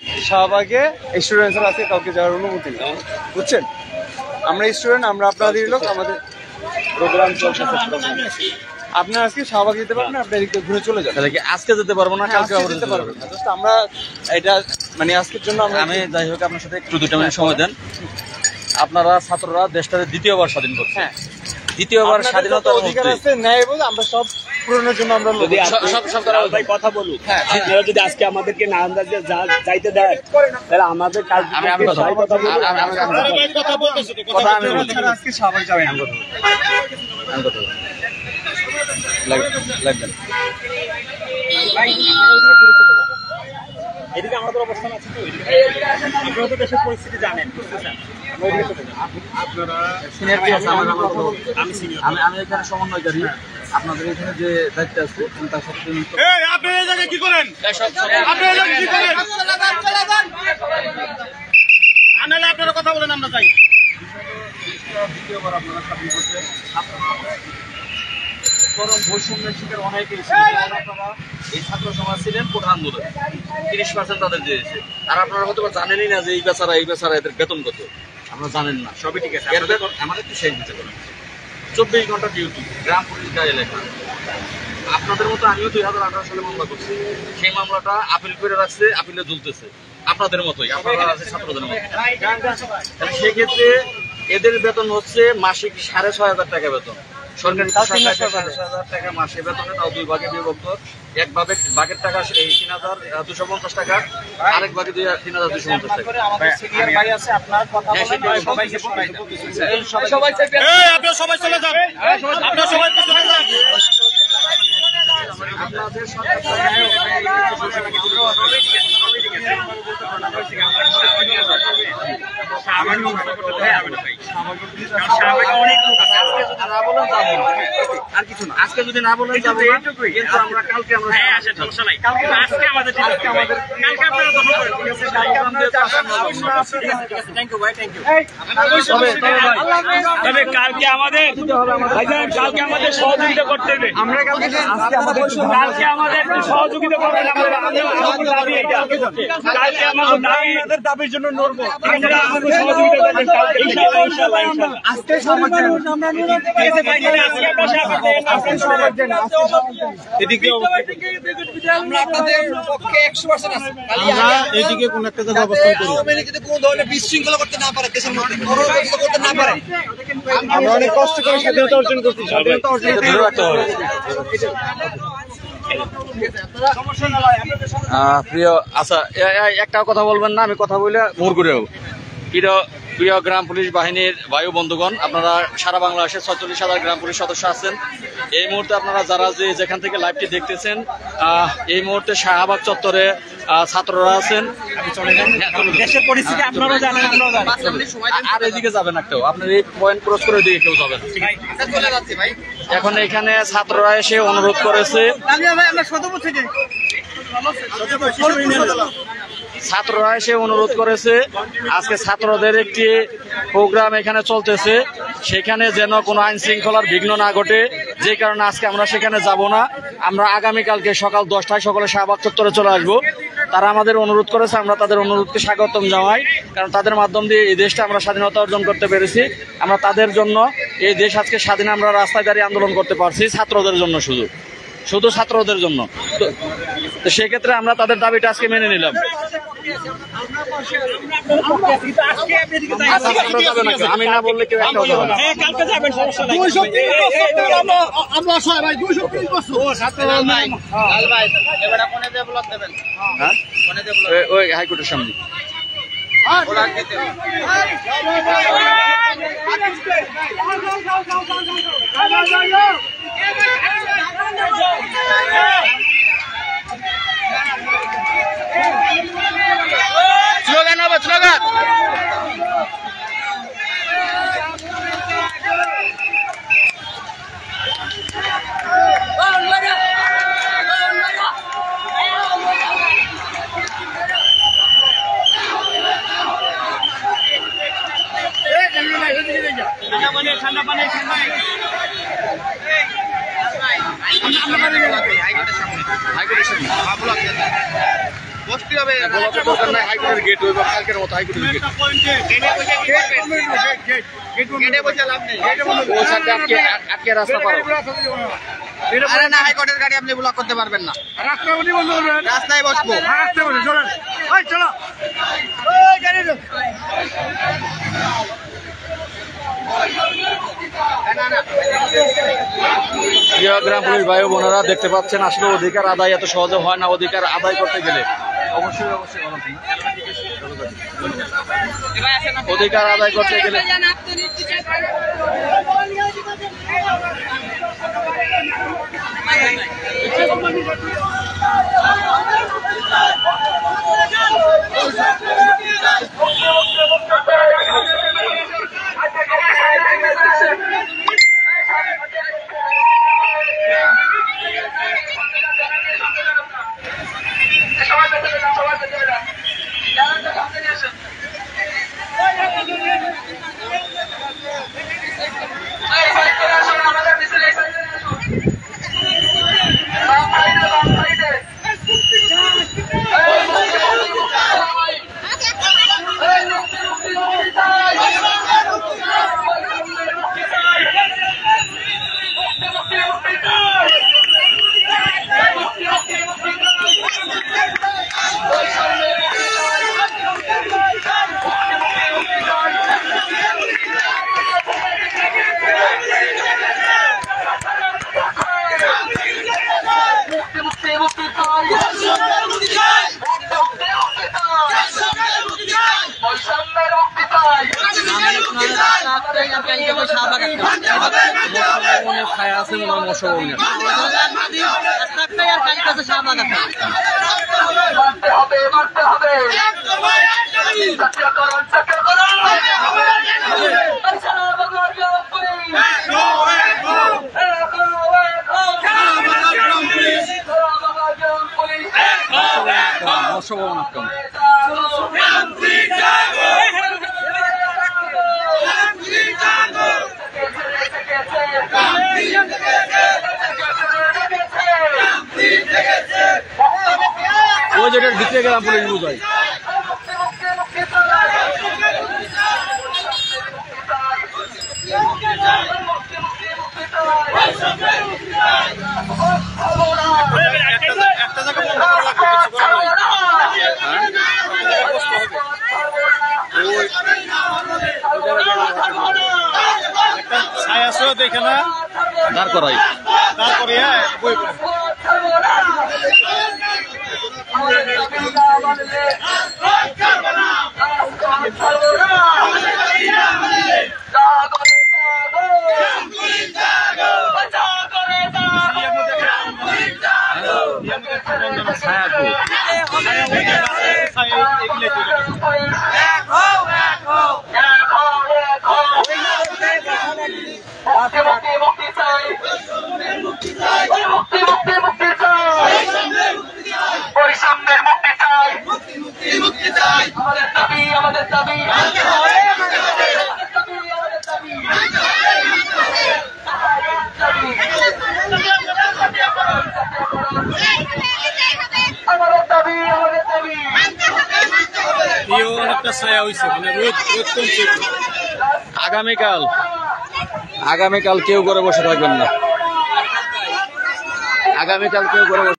শাহবাগে স্টুডেন্টসরা আছে, কাউকে যাওয়ার অনুমতি নেই, বুঝছেন? আমরা স্টুডেন্ট, আমরা আপনাদের লোক, আমাদের প্রোগ্রাম চলছে। আপনার আজকে শাহবাগ যেতে পারবেন না, আপনি এদিকে ঘুরে চলে যান। তাহলে কি আজকে যেতে পারবো না, কালকে যেতে পারবেন না? আমরা এটা মানে আজকের জন্য আমি যাই হোক আপনার সাথে একটু 2 মিনিট সময় দেন। আপনারা ছাত্ররা দেশটাকে দ্বিতীয়বার স্বাধীন করছে। হ্যাঁ, দ্বিতীয়বার স্বাধীনতার অধিকার আছে, ন্যায় বলে আমরা সব পূরণের জন্য আমরা সব ভাই কথা বলুন। হ্যাঁ, আপনারা যদি আজকে আমাদেরকে না আন্দাজে যাইতে দেয় তাহলে আমাদের কাজ আমি কথা বলছি। আজকে শাহবাগ যাবেন লাগবেন। এদিকে আমাদের অবস্থান আছে তো, আপনারা তো দেশের পরিস্থিতি জানেন, আমি এখানে সমন্বয়কারী, আপনাদের এখানে যে দায়িত্ব আছে তার সাথে আপনি এই জায়গায় কি করেন? আনালে আপনারা কথা বলেন, আমরা যাই। দ্বিতীয়বার আপনারা স্বাধীন করছেন, চরম বৈষম্যের শিকার অনেকেই। আপনারা এই ছাত্র সমাজ ছিলেন প্রধান আন্দোলন, 30% তাদের দিয়েছে। আর আপনারা হয়তো জানেনই না যে এই বেচারা এদের বেতন কত, আপনারা জানেন না। সবই ঠিক আছে, আমাদের একটু শেষ দিতে পারেন। 24 ঘন্টা ডিউটি, গ্রাম পুলিশ গায়ে লেখা। আপনাদের মতো আমিও 2018 সালে মামলা করছি, সেই মামলাটা আপিল করে রাখছে, আপিলে ঝুলতেছে। আপনাদের মতোই, আপনারা ছাত্রদের মতো। সেক্ষেত্রে এদের বেতন হচ্ছে মাসিক 6,500 টাকা বেতন। সরকারি 3,500 টাকা মাসে বেতনে, তাও 2 ভাগে বিভক্ত। এক ভাগের টাকা 3,250 টাকা, আরেক ভাগে 3,250 টাকা। সবাই চলে যান, আপনারা সবাই চলে যান। আর কিছু না, আজকে যদি না বলেন যাবে, কিন্তু আমরা কালকে আমরা আজকে আমাদের তবে কালকে আমাদের সহযোগিতা করতে হবে। আমরা কালকে আমাদের সহযোগিতা করবেন। কালকে আমাদের দাবির জন্য লড়বো। সহযোগিতা করবেন আজকে সমাজ এদিকে কোন একটা জায়গায় অবস্থান করি, কোন ধরনের বিশৃঙ্খলা করতে না পারে, দেশের মধ্যে করতে না পারে। আমরা অনেক কষ্ট করে স্বাধীনতা অর্জন করছি, স্বাধীনতা অর্জন ধরে রাখতে হবে। প্রিয়, আচ্ছা একটা কথা বলবেন না, আমি কথা বলে ভোর করেও। প্রিয় গ্রাম পুলিশ বাহিনীর বায়ু বন্ধুগণ, আপনারা সারা বাংলাদেশের 46,000 গ্রাম পুলিশ সদস্য আছেন। এই মুহূর্তে আপনারা যারা যেখান থেকে লাইভটি দেখতেছেন, এই মুহূর্তে শাহবাগ চত্বরে ছাত্ররা আছেন। দেশের পরিস্থিতি আপনারা জানেন, আর এদিকে যাবেন না কেউ, আপনার এই পয়েন্ট ক্রস করে দিকে কেউ যাবেন। এখন এখানে ছাত্ররা এসে অনুরোধ করেছে, আজকে ছাত্রদের একটি প্রোগ্রাম এখানে চলতেছে, সেখানে যেন কোনো আইন শৃঙ্খলার বিঘ্ন না ঘটে, যে কারণে আজকে আমরা সেখানে যাব না। আমরা আগামীকালকে সকাল 10টায় সকলে শাহবাগ চত্বরে চলে আসবো। তারা আমাদের অনুরোধ করেছে, আমরা তাদের অনুরোধকে স্বাগতম জানাই, কারণ তাদের মাধ্যম দিয়ে এই দেশটা আমরা স্বাধীনতা অর্জন করতে পেরেছি। আমরা তাদের জন্য এই দেশ আজকে স্বাধীন, আমরা রাস্তায় দাঁড়িয়ে আন্দোলন করতে পারছি ছাত্রদের জন্য, শুধু ছাত্রদের জন্য। তো সেক্ষেত্রে আমরা তাদের দাবিটা আজকে মেনে নিলাম। আমি না বললে কেউ একটা হবে না। ওই হাইকোর্টের সামনে স্লোগান হবে, স্লোগান। ঠান্ডা পানি হাইকোর্টের সামনে বসতে হবে। দরকার নাই, হাইকোর্টের গেট হইব কালকের মতো হাইকোর্টের গেট। ও সাথে আটকে রাস্তা পারো। আরে না, হাইকোর্টের গাড়ি আপনি ব্লক করতে পারবেন না, রাস্তায় বসবো। প্রিয় গ্রাম পুলিশ ভাই বোনেরা, দেখতে পাচ্ছেন আসলে অধিকার আদায় এত সহজে হয় না। অধিকার আদায় করতে গেলে অবশ্যই অধিকার আদায় করতে গেলে ছায়া আছে মনে হয় মশা ভবন আক্রমণ। ওই যেটার ভিতরে গেলাম পুলিশ বুঝাই। দেখে না দাঁড় করাই, তারপরে বই আগামীকাল কেউ করে বসে থাকবেন না। আগামীকাল কেউ করে বসে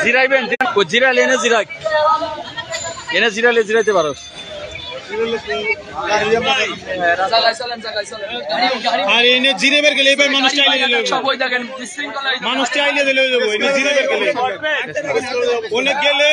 জিরাইবেন, জিরাইলে এনে জিরাইতে পারো। আর এনে জিরেবের গেলে এবার মানুষ চাইলে দিলে মানুষ চাইলে দিলে অনেক গেলে